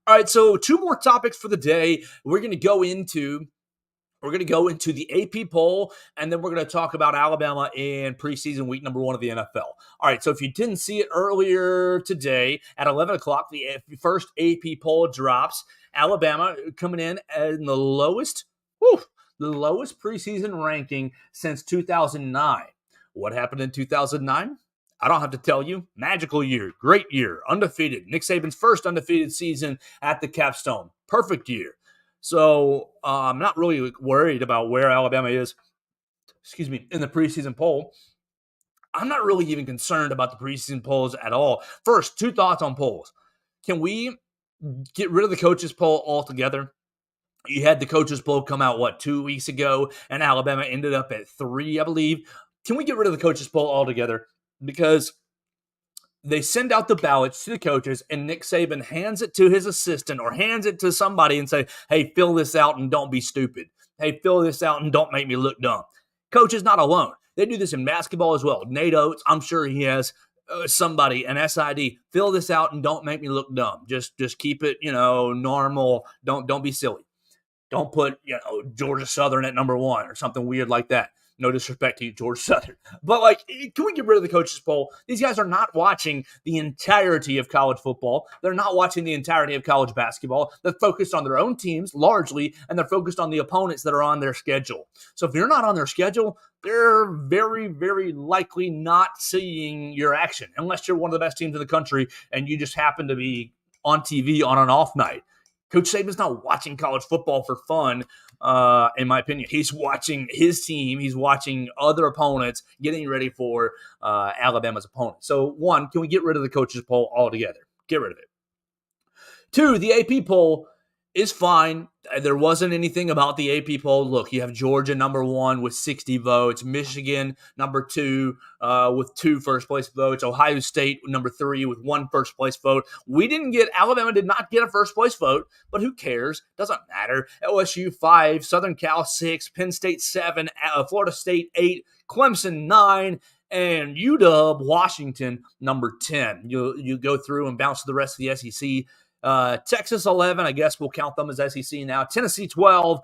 All right, so 2 more topics for the day. We're going to go into the AP poll, and then we're going to talk about Alabama in preseason week number 1 of the NFL. All right, so if you didn't see it earlier today at 11 o'clock, the first AP poll drops. Alabama coming in at the lowest preseason ranking since 2009. What happened in 2009? I don't have to tell you. Magical year, great year, undefeated. Nick Saban's first undefeated season at the Capstone. Perfect year. So I'm not really worried about where Alabama is, in the preseason poll. I'm not really even concerned about the preseason polls at all. First, 2 thoughts on polls. Can we get rid of the coaches poll altogether? You had the coaches poll come out, 2 weeks ago, and Alabama ended up at 3, I believe. Can we get rid of the coaches poll altogether? Because they send out the ballots to the coaches, and Nick Saban hands it to his assistant or hands it to somebody and say, hey, fill this out and don't be stupid. Hey, fill this out and don't make me look dumb. Coach is not alone. They do this in basketball as well. Nate Oates, I'm sure he has somebody, an SID, fill this out and don't make me look dumb. Just keep it, normal. Don't be silly. Don't put, Georgia Southern at number 1 or something weird like that. No disrespect to you, Georgia Southern. But, can we get rid of the coaches poll? These guys are not watching the entirety of college football. They're not watching the entirety of college basketball. They're focused on their own teams largely, and they're focused on the opponents that are on their schedule. So if you're not on their schedule, they're very, very likely not seeing your action, unless you're one of the best teams in the country and you just happen to be on TV on an off night. Coach Saban's not watching college football for fun, in my opinion. He's watching his team. He's watching other opponents, getting ready for Alabama's opponent. So, 1, can we get rid of the coaches poll altogether? Get rid of it. 2, the AP poll is fine. There wasn't anything about the AP poll. Look, you have Georgia number 1 with 60 votes, Michigan number 2 with 2 first-place votes, Ohio State number 3 with 1 first-place vote. Alabama did not get a first-place vote, but who cares? Doesn't matter. LSU 5, Southern Cal 6, Penn State 7, Florida State 8, Clemson 9, and UW Washington number 10. You go through and bounce to the rest of the SEC. Texas 11, I guess we'll count them as SEC now. Tennessee 12,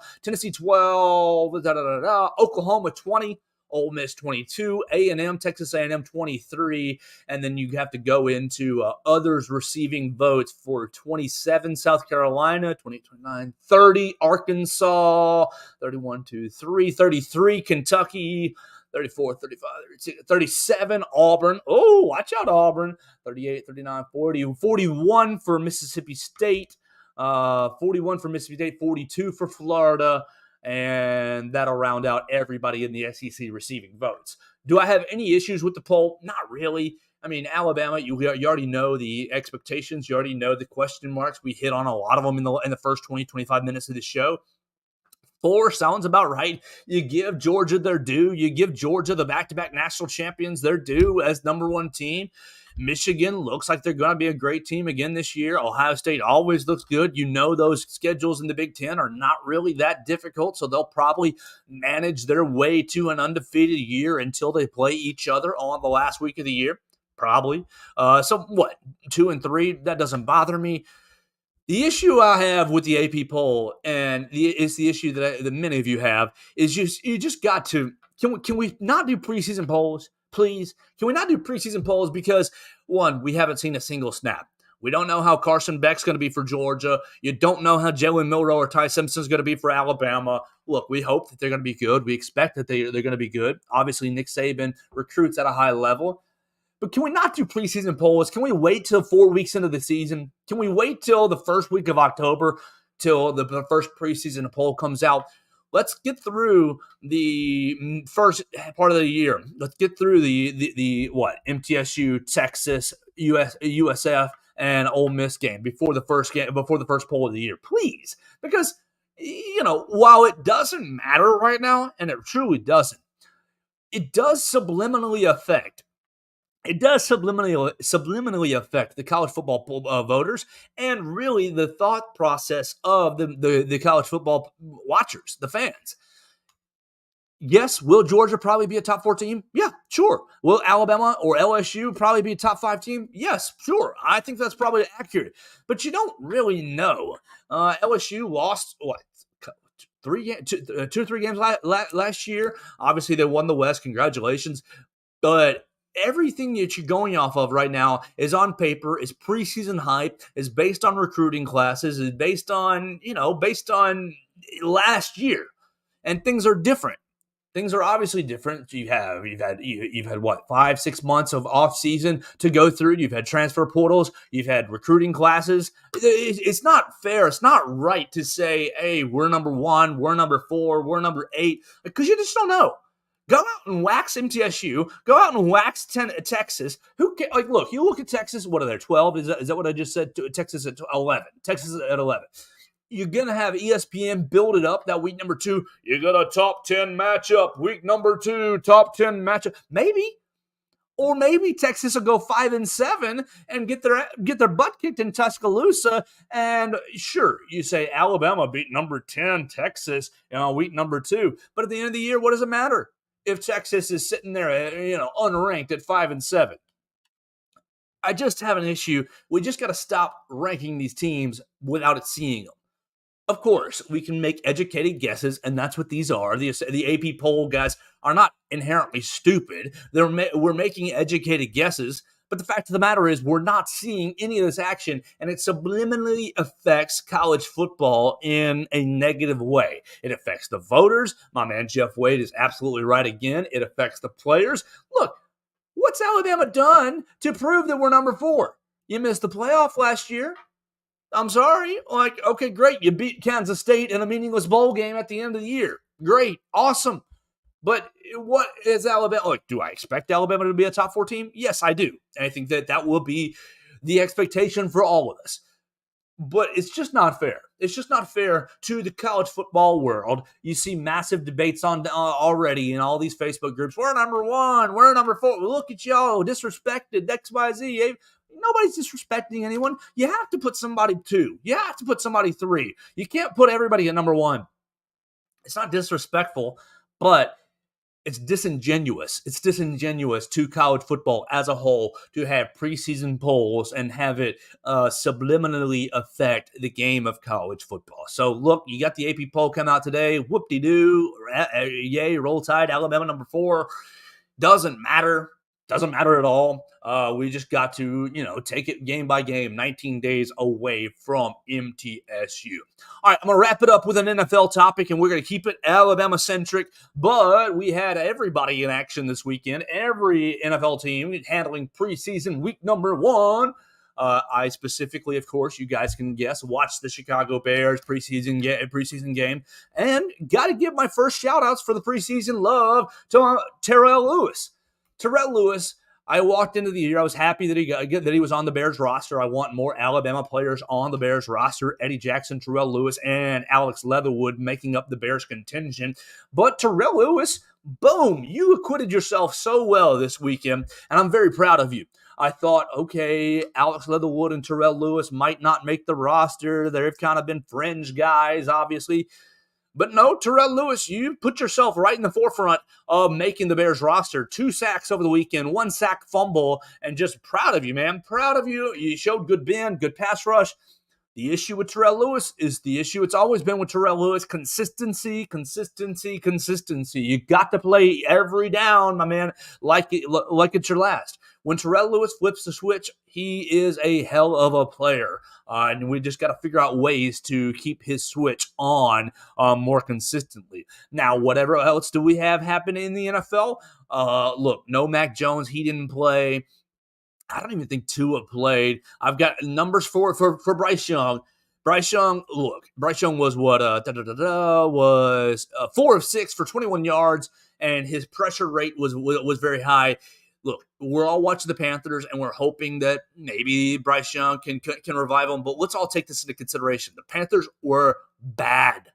Oklahoma 20, Ole Miss 22, A&M, Texas A&M 23, and then you have to go into others receiving votes for 27, South Carolina, 29, 30, Arkansas, 31, 33, Kentucky, 34, 35, 36, 37, Auburn. Oh, watch out, Auburn. 38, 39, 40, 41 for Mississippi State. 41 for Mississippi State, 42 for Florida. And that'll round out everybody in the SEC receiving votes. Do I have any issues with the poll? Not really. I mean, Alabama, you already know the expectations. You already know the question marks. We hit on a lot of them in the first 20, 25 minutes of the show. 4 sounds about right. You give Georgia their due. You give Georgia, the back-to-back national champions, their due as number 1 team. Michigan looks like they're going to be a great team again this year. Ohio State always looks good. You know those schedules in the Big Ten are not really that difficult, so they'll probably manage their way to an undefeated year until they play each other on the last week of the year, probably. 2 and 3, that doesn't bother me. The issue I have with the AP poll, and it's the issue that many of you have, is you just got to can we not do preseason polls, please? Can we not do preseason polls because, 1, we haven't seen a single snap. We don't know how Carson Beck's going to be for Georgia. You don't know how Jalen Milroe or Ty Simpson's going to be for Alabama. Look, we hope that they're going to be good. We expect that they're going to be good. Obviously, Nick Saban recruits at a high level. But can we not do preseason polls? Can we wait till 4 weeks into the season? Can we wait till the first week of October till the first preseason poll comes out? Let's get through the first part of the year. Let's get through the MTSU, Texas, USF, and Ole Miss game before the first poll of the year, please. Because while it doesn't matter right now, and it truly doesn't, it does subliminally affect. It does subliminally affect the college football voters and really the thought process of the college football watchers, the fans. Yes, will Georgia probably be a top 4 team? Yeah, sure. Will Alabama or LSU probably be a top 5 team? Yes, sure. I think that's probably accurate. But you don't really know. LSU lost, 2 or 3 games last year. Obviously, they won the West. Congratulations. But everything that you're going off of right now is on paper, is preseason hype, is based on recruiting classes, is based on last year. And things are different. Things are obviously different. You've had 5-6 months of off season to go through. You've had transfer portals. You've had recruiting classes. It's not fair. It's not right to say, hey, we're number 1, we're number 4, we're number 8, because you just don't know. Go out and wax MTSU. Go out and wax Texas. Look, you look at Texas. What are there? 12? Is that what I just said? Texas at 11. Texas at 11. You're going to have ESPN build it up that week number 2. You got a top 10 matchup. Week number 2, top 10 matchup. Maybe. Or maybe Texas will go 5-7 and get their butt kicked in Tuscaloosa. And sure, you say Alabama beat number 10 Texas week number 2. But at the end of the year, what does it matter if Texas is sitting there, unranked at 5-7? I just have an issue. We just got to stop ranking these teams without it seeing them. Of course, we can make educated guesses, and that's what these are. The AP poll guys are not inherently stupid. We're making educated guesses, but the fact of the matter is we're not seeing any of this action, and it subliminally affects college football in a negative way. It affects the voters. My man Jeff Wade is absolutely right again. It affects the players. Look, what's Alabama done to prove that we're number 4? You missed the playoff last year. I'm sorry. Okay, great. You beat Kansas State in a meaningless bowl game at the end of the year. Great. Awesome. But what is Alabama? Do I expect Alabama to be a top 4 team? Yes, I do. And I think that will be the expectation for all of us. But it's just not fair. It's just not fair to the college football world. You see massive debates on already in all these Facebook groups. We're number 1. We're number 4. Look at y'all. Disrespected. XYZ. Nobody's disrespecting anyone. You have to put somebody 2. You have to put somebody 3. You can't put everybody at number 1. It's not disrespectful, but it's disingenuous. It's disingenuous to college football as a whole to have preseason polls and have it subliminally affect the game of college football. So, look, you got the AP poll come out today. Whoop-de-doo. Yay, roll tide. Alabama number 4. Doesn't matter. Doesn't matter at all. We just got to, take it game by game, 19 days away from MTSU. All right, I'm going to wrap it up with an NFL topic, and we're going to keep it Alabama-centric. But we had everybody in action this weekend, every NFL team handling preseason week number 1. I specifically, of course, you guys can guess, watched the Chicago Bears preseason game. And got to give my first shout-outs for the preseason love to Terrell Lewis. Terrell Lewis, I walked into the year. I was happy that he was on the Bears roster. I want more Alabama players on the Bears roster. Eddie Jackson, Terrell Lewis, and Alex Leatherwood making up the Bears contingent. But Terrell Lewis, boom, you acquitted yourself so well this weekend, and I'm very proud of you. I thought, okay, Alex Leatherwood and Terrell Lewis might not make the roster. They've kind of been fringe guys, obviously. But no, Terrell Lewis, you put yourself right in the forefront of making the Bears roster. 2 sacks over the weekend, 1 sack fumble, and just proud of you, man. Proud of you. You showed good bend, good pass rush. The issue with Terrell Lewis is the issue it's always been with Terrell Lewis, consistency. You got to play every down, my man, like it's your last. When Terrell Lewis flips the switch, he is a hell of a player. And we just got to figure out ways to keep his switch on more consistently. Now, whatever else do we have happening in the NFL? Look, no Mac Jones. He didn't play. I don't even think Tua played. I've got numbers for Bryce Young. Bryce Young was what? Was 4 of 6 for 21 yards, and his pressure rate was very high. Look, we're all watching the Panthers, and we're hoping that maybe Bryce Young can revive them. But let's all take this into consideration. The Panthers were bad.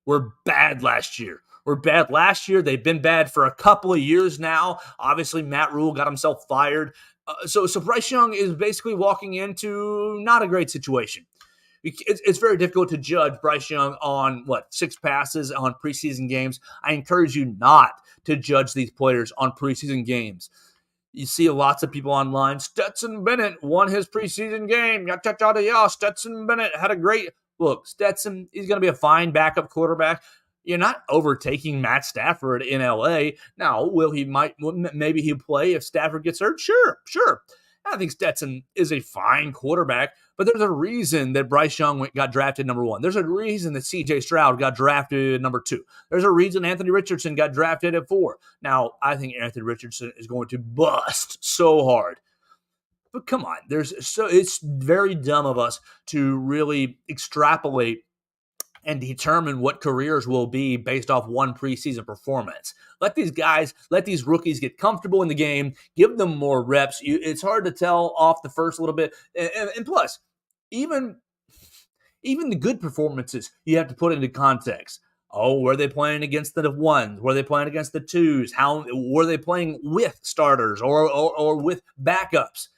Were bad last year. They've been bad for a couple of years now. Obviously, Matt Rule got himself fired. So Bryce Young is basically walking into not a great situation. It's very difficult to judge Bryce Young on, 6 passes on preseason games. I encourage you not to judge these players on preseason games. You see lots of people online. Stetson Bennett won his preseason game. Stetson Bennett had a great look. Stetson, he's going to be a fine backup quarterback. You're not overtaking Matt Stafford in L.A. Now, maybe he'll play if Stafford gets hurt? Sure. I think Stetson is a fine quarterback, but there's a reason that Bryce Young got drafted number 1. There's a reason that C.J. Stroud got drafted number 2. There's a reason Anthony Richardson got drafted at 4. Now, I think Anthony Richardson is going to bust so hard. But come on, it's very dumb of us to really extrapolate and determine what careers will be based off one preseason performance. Let these rookies get comfortable in the game, give them more reps. It's hard to tell off the first a little bit. And plus, even the good performances, you have to put into context. Oh, were they playing against the ones? Were they playing against the twos? How were they playing with starters or with backups?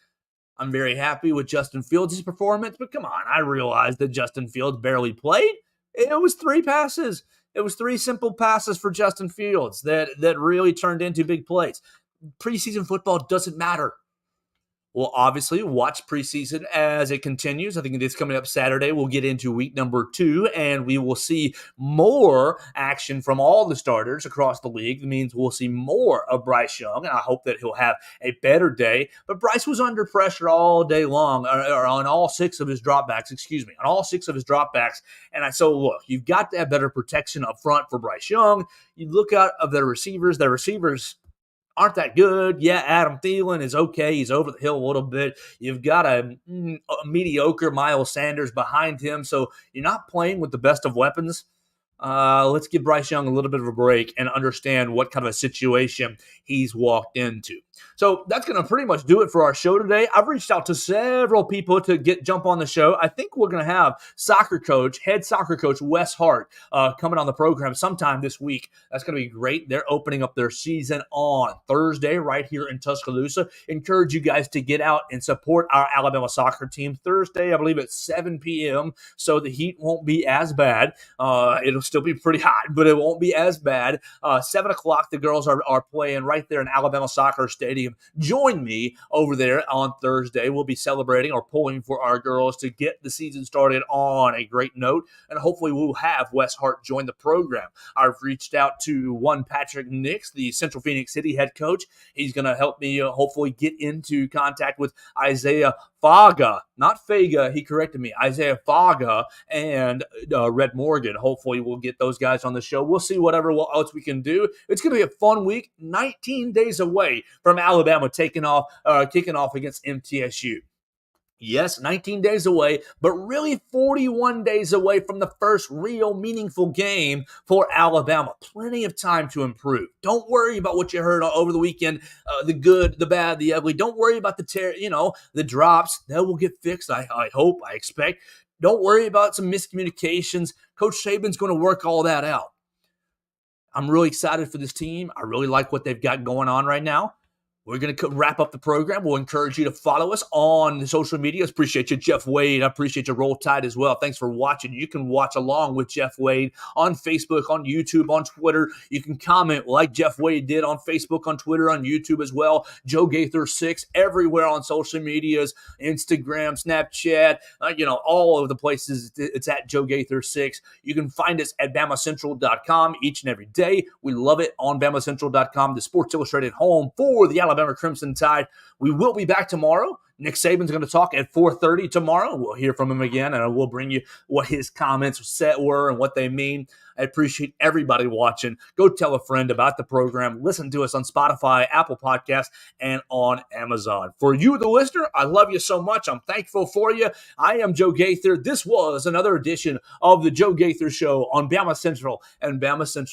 I'm very happy with Justin Fields' performance, but come on, I realize that Justin Fields barely played. It was 3 passes. It was 3 simple passes for Justin Fields that really turned into big plays. Preseason football doesn't matter. We'll obviously watch preseason as it continues. I think it is coming up Saturday. We'll get into week number 2, and we will see more action from all the starters across the league. It means we'll see more of Bryce Young, and I hope that he'll have a better day. But Bryce was under pressure all day long, or on all 6 of his dropbacks, on all 6 of his dropbacks. And so, look, you've got to have better protection up front for Bryce Young. You look out of their receivers. Their receivers aren't that good. Yeah, Adam Thielen is okay. He's over the hill a little bit. You've got a mediocre Miles Sanders behind him, so you're not playing with the best of weapons. Let's give Bryce Young a little bit of a break and understand what kind of a situation he's walked into. So that's going to pretty much do it for our show today. I've reached out to several people to jump on the show. I think we're going to have head soccer coach Wes Hart coming on the program sometime this week. That's going to be great. They're opening up their season on Thursday right here in Tuscaloosa. Encourage you guys to get out and support our Alabama soccer team Thursday, I believe at 7 p.m., so the heat won't be as bad. It'll still be pretty hot, but it won't be as bad. 7 o'clock, the girls are playing right there in Alabama Soccer Stadium. Join me over there on Thursday. We'll be celebrating or pulling for our girls to get the season started on a great note, and hopefully we'll have Wes Hart join the program. I've reached out to one Patrick Nix, the Central Phoenix City head coach. He's going to help me hopefully get into contact with Isaiah Faga, not Faga, he corrected me, Isaiah Faga and Red Morgan. Hopefully we'll get those guys on the show. We'll see whatever else we can do. It's going to be a fun week, 19 days away from Alabama kicking off against MTSU. Yes, 19 days away, but really 41 days away from the first real meaningful game for Alabama. Plenty of time to improve. Don't worry about what you heard over the weekend, the good, the bad, the ugly. Don't worry about the drops. That will get fixed, I hope, I expect. Don't worry about some miscommunications. Coach Saban's going to work all that out. I'm really excited for this team. I really like what they've got going on right now. We're going to wrap up the program. We'll encourage you to follow us on the social medias. Appreciate you, Jeff Wade. I appreciate you, Roll Tide, as well. Thanks for watching. You can watch along with Jeff Wade on Facebook, on YouTube, on Twitter. You can comment like Jeff Wade did on Facebook, on Twitter, on YouTube as well. Joe Gaither 6 everywhere on social medias, Instagram, Snapchat, all over the places. It's at Joe Gaither 6. You can find us at BamaCentral.com each and every day. We love it on BamaCentral.com, the Sports Illustrated home for the Alabama Crimson Tide. We will be back tomorrow. Nick Saban's going to talk at 4:30 tomorrow. We'll hear from him again, and we'll bring you what his comments were and what they mean. I appreciate everybody watching. Go tell a friend about the program. Listen to us on Spotify, Apple Podcasts, and on Amazon. For you, the listener, I love you so much. I'm thankful for you. I am Joe Gaither. This was another edition of the Joe Gaither Show on Bama Central and Bama Central.